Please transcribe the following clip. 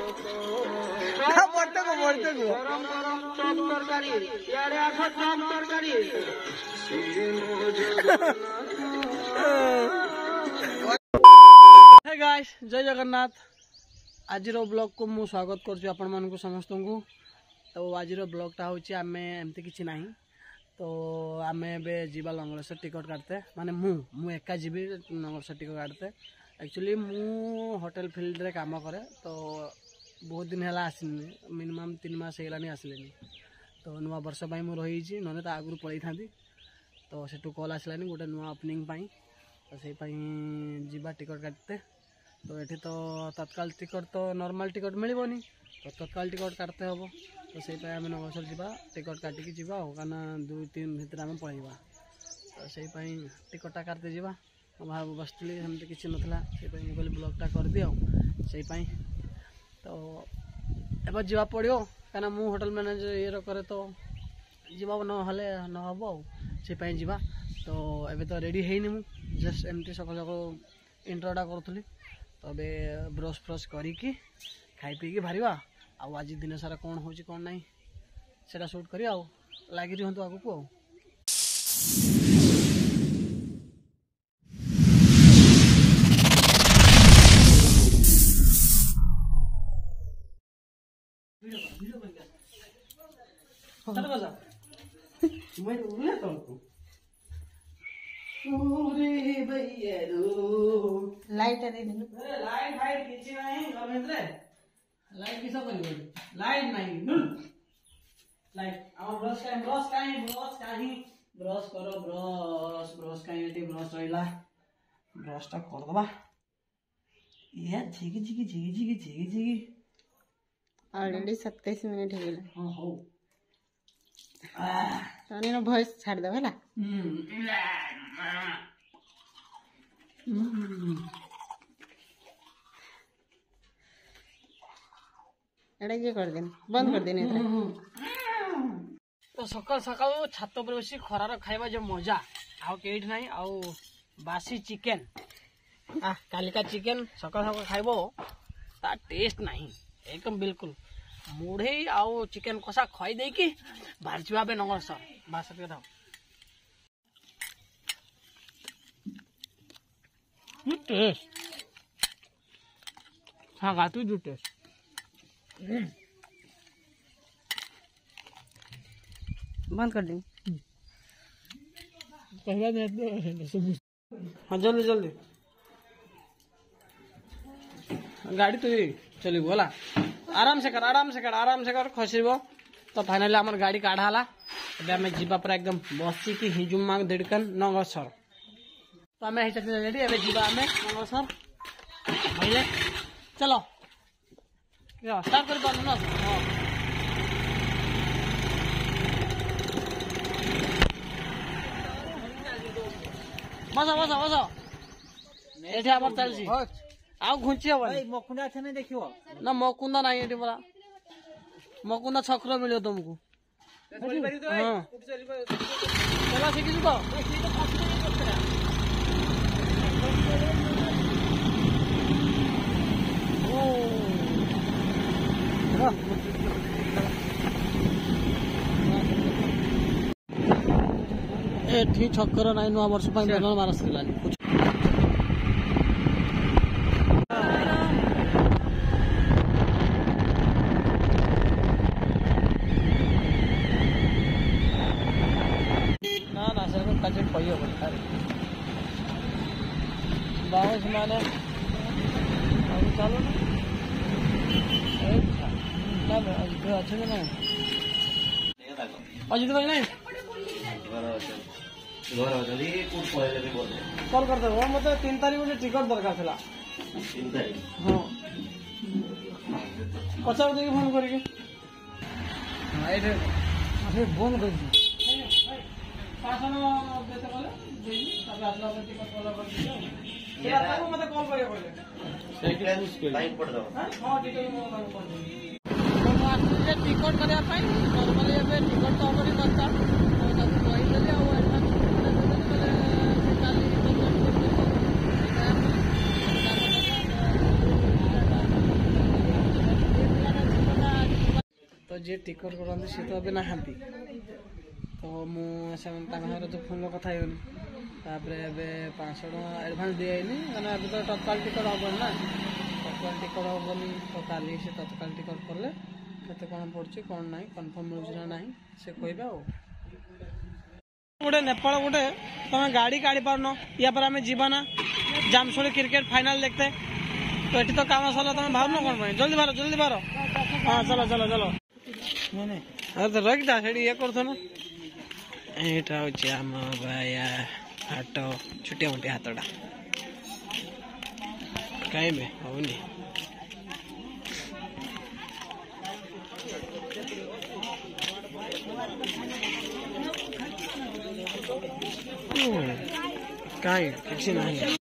गरम गरम चप तरकारी यारे आठ चप तरकारी हे गाइस जय जगन्नाथ आज ब्लॉग को मु स्वागत कर आपण मानक समस्त को। तो आज ब्लॉगटा हूँ आम एमती किसी ना तो आम एवं लंगलेश्वर टिकट काटते माने मु एका जीवी लंगलेश्वर टिकट काटते। एक्चुअली मु होटल फील्ड रे काम करे तो बहुत दिन है आसनी मिनिमम 3 मास होगा आसले तो नुआ वर्ष मु रही ना तो आगु पलि था तो सेठू कॉल आसलानी गोटे नुआ ओपनिंग तो से जीवा टिकट काटते। तो ये तो तत्काल टिकट तो नॉर्मल टिकट मिलबनी तो तत्काल टिकट काटते हम तो से आम नगरसर जा टिकट काटिकी जा कहीं 2-3 भितर आम पलैबा तो से टिकटा काटते जा भाव बसती सेमती किसी नाला से कहली ब्लॉगटा कर दियो से तो एबार जा पड़ो कहीं मु होटल मैनेजर ये करे तो जीवा न हम से जा तो एबे तो रेडी है मु जस्ट एमती सकाल सकाल इंट्रोटा करूँ तो अबे ब्रश फ्रश करी खाई पीकी बाहर आज दिन सारा कौन हो कौन ना से शूट कर लगी रुहतु आगक लाइट लाइट किसी नहीं लाइट किस लाइट नहीं लाइट ब्रश कहीं ब्रश करो ब्रश कहीं ब्रश रहा ब्रशटा करदबा ये झिकी झिकी झिकी झिकी झिकी झिकी ऑलरेडी 27 मिनट हो गए। हाँ हो तनी ना वॉइस छाड़ दे होला एडा के कर देन बंद कर देने तो सकाल सकाल छात पर बस खरार खाइबा जो मजा आउ केठ नाही आउ बासी चिकेन कालिका चिकेन सकाल सकाल खाइबो ता टेस्ट नहीं एकदम बिल्कुल मुढ़े आउ चिकेन कषा खाई दे कि बाहर जा नगरसर बास था टेस्ट हाँ गातु जो टेस्ट बंद कर दें हाँ जल्दी जल्दी गाड़ी तो चली बोला आराम से कर खसब तो फाइनली आम गाड़ी काढ़ाला आम जीवा एकदम बसी कि हिजुमा दिड़कन नगरसर तो आम रेडी एवं जीवा आम नगरसर भैया चलो स्टार्ट कर पार ना बस बस बस ये आम चलसी आउ घुंची हम मकुंदा अच्छे देख ना मकुंदा ना ये बोला मकुंदा छक्र मिले तुमको हाँ चला शिखी तो एठी छक्कर ना नुआ वर्ष बेलन मारस बाउंस माने चलो ना अच्छे ना अजित भाई नहीं कॉल करते हो मतलब 3 तारीख में टिकट दरकार था 3 तारीख हाँ पचार देगी फोन करके बंद कर मत कॉल टिकट करने नॉर्मली टिकट तो ऑलरेडी दरकार जी टिकट करते सी तो अभी नहांती तो मुझे जो फोन कथा होनी तापर ए 500 टका एडभांस दिखाई कहना अभी तो तत्काल टिकट हेनी ना तत्काल टिकट हेनी तो काली से तत्काल टिकट कले केते कौन पड़ुछि कौन ना कन्फर्म मिलुछि ना नहीं से कहबे आ गोटे नेपाल गोटे तुम गाड़ी काढ़ी पारन या पर आम जीवाना जामसोली क्रिकेट फाइनल देखते तो ये तो काम सरला तुम भाव न कौन जल्दी बार हाँ चलो चलो चलो अरे तो रख दा ये कर यहाँ हूँ आम बाया हाट छुटिया मोटिया हाथटा कहीं भी हूनी कहीं किसी नहीं